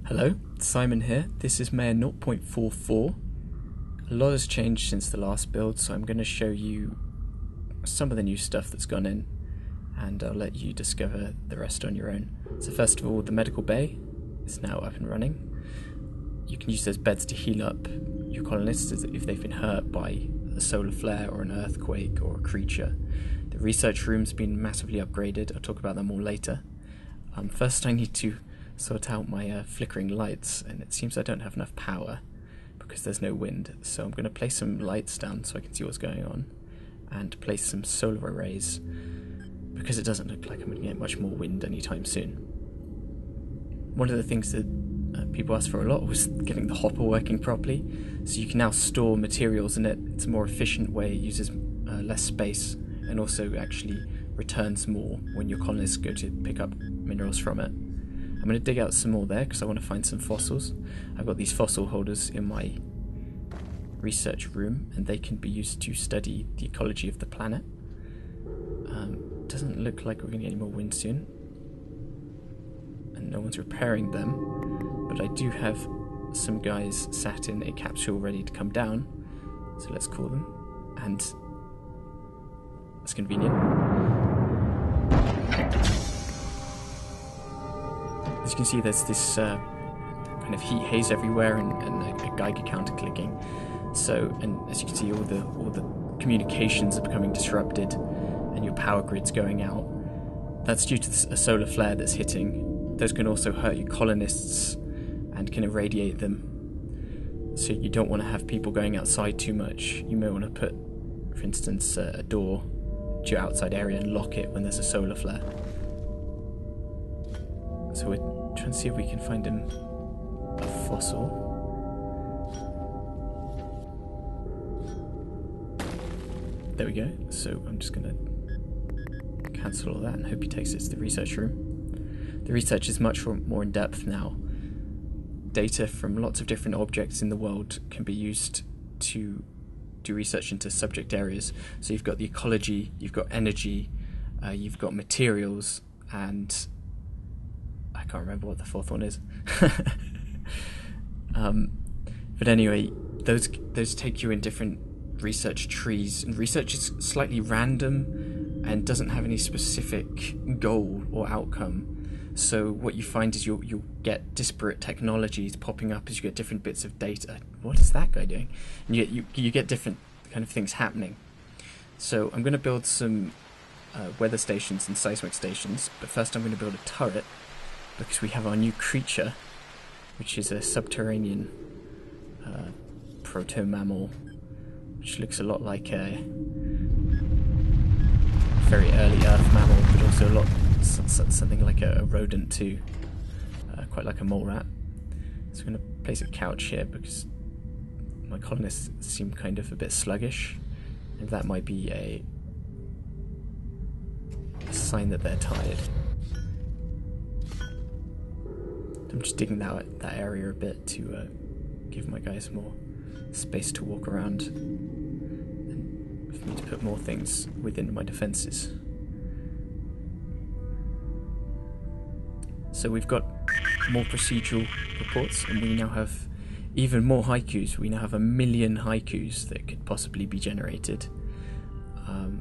Hello, Simon here. This is Maia 0.44. A lot has changed since the last build, so I'm going to show you some of the new stuff that's gone in, and I'll let you discover the rest on your own. So first of all, the medical bay is now up and running. You can use those beds to heal up your colonists if they've been hurt by a solar flare or an earthquake or a creature. The research room's been massively upgraded. I'll talk about that more later. First I need to sort out my flickering lights, and it seems I don't have enough power because there's no wind, so I'm going to place some lights down so I can see what's going on, and place some solar arrays because it doesn't look like I'm going to get much more wind anytime soon. One of the things that people asked for a lot was getting the hopper working properly, so you can now store materials in it. It's a more efficient way, it uses less space, and also actually returns more when your colonists go to pick up minerals from it. I'm going to dig out some more there because I want to find some fossils. I've got these fossil holders in my research room, and they can be used to study the ecology of the planet. Doesn't look like we're going to get any more wind soon, and no one's repairing them, but I do have some guys sat in a capsule ready to come down, so let's call them, and that's convenient. As you can see, there's this kind of heat haze everywhere, and a Geiger counter clicking. So, and as you can see, all the communications are becoming disrupted, and your power grid's going out. That's due to a solar flare that's hitting. Those can also hurt your colonists and can irradiate them. So you don't want to have people going outside too much. You may want to put, for instance, a door to your outside area and lock it when there's a solar flare. So we're trying to see if we can find him a fossil. There we go. So I'm just going to cancel all that and hope he takes it to the research room. The research is much more in depth now. Data from lots of different objects in the world can be used to do research into subject areas. So you've got the ecology, you've got energy, you've got materials, and I can't remember what the fourth one is. But anyway, those take you in different research trees, and research is slightly random and doesn't have any specific goal or outcome. So what you find is you'll get disparate technologies popping up as you get different bits of data. What is that guy doing? And you get different kind of things happening. So I'm going to build some weather stations and seismic stations, but first I'm going to build a turret, because we have our new creature, which is a subterranean proto-mammal, which looks a lot like a very early Earth mammal, but also something like a rodent too, quite like a mole rat. So I'm going to place a couch here because my colonists seem kind of a bit sluggish, and that might be a sign that they're tired. I'm just digging that area a bit to give my guys more space to walk around, and for me to put more things within my defences. So we've got more procedural reports, and we now have even more haikus. We now have 1 million haikus that could possibly be generated.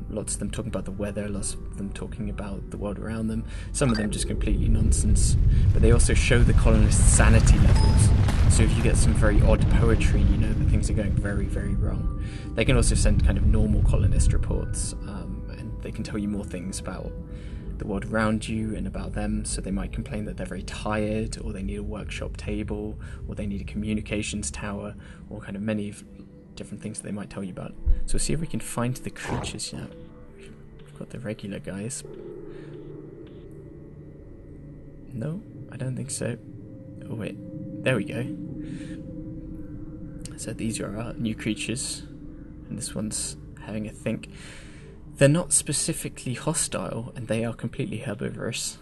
Lots of them talking about the weather, lots of them talking about the world around them, some of them just completely nonsense, but they also show the colonists' sanity levels. So if you get some very odd poetry, you know that things are going very, very wrong. They can also send kind of normal colonist reports, and they can tell you more things about the world around you and about them. So they might complain that they're very tired, or they need a workshop table, or they need a communications tower, or kind of many different things that they might tell you about. So we'll see if we can find the creatures. Yeah, we've got the regular guys. No, I don't think so. Oh wait, there we go. So these are our new creatures, and this one's having a think. They're not specifically hostile, and they are completely herbivorous,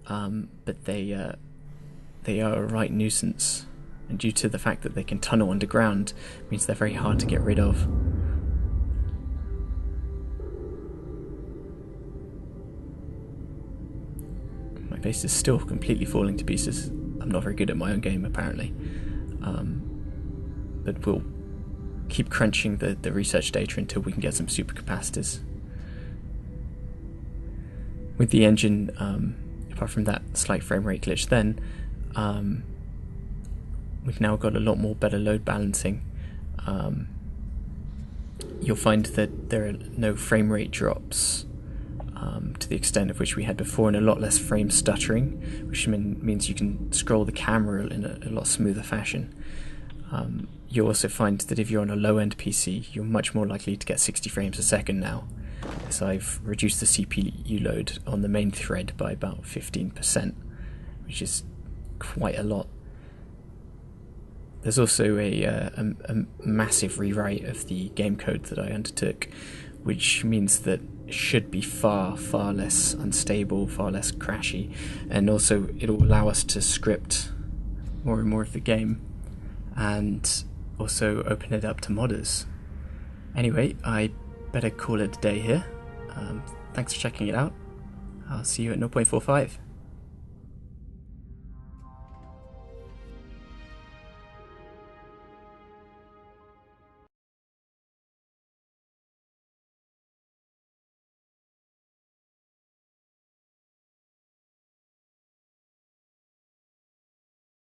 but they are a right nuisance. And due to the fact that they can tunnel underground, means they're very hard to get rid of. My base is still completely falling to pieces. I'm not very good at my own game apparently. But we'll keep crunching the research data until we can get some supercapacitors. With the engine, apart from that slight frame rate glitch then, we've now got a lot more better load balancing. You'll find that there are no frame rate drops to the extent of which we had before, and a lot less frame stuttering, which means you can scroll the camera in a lot smoother fashion. You'll also find that if you're on a low-end PC, you're much more likely to get 60 frames a second now, as I've reduced the CPU load on the main thread by about 15%, which is quite a lot. There's also a massive rewrite of the game code that I undertook, which means that it should be far less unstable, far less crashy, and also it'll allow us to script more and more of the game, and also open it up to modders. Anyway, I better call it a day here. Thanks for checking it out. I'll see you at 0.45.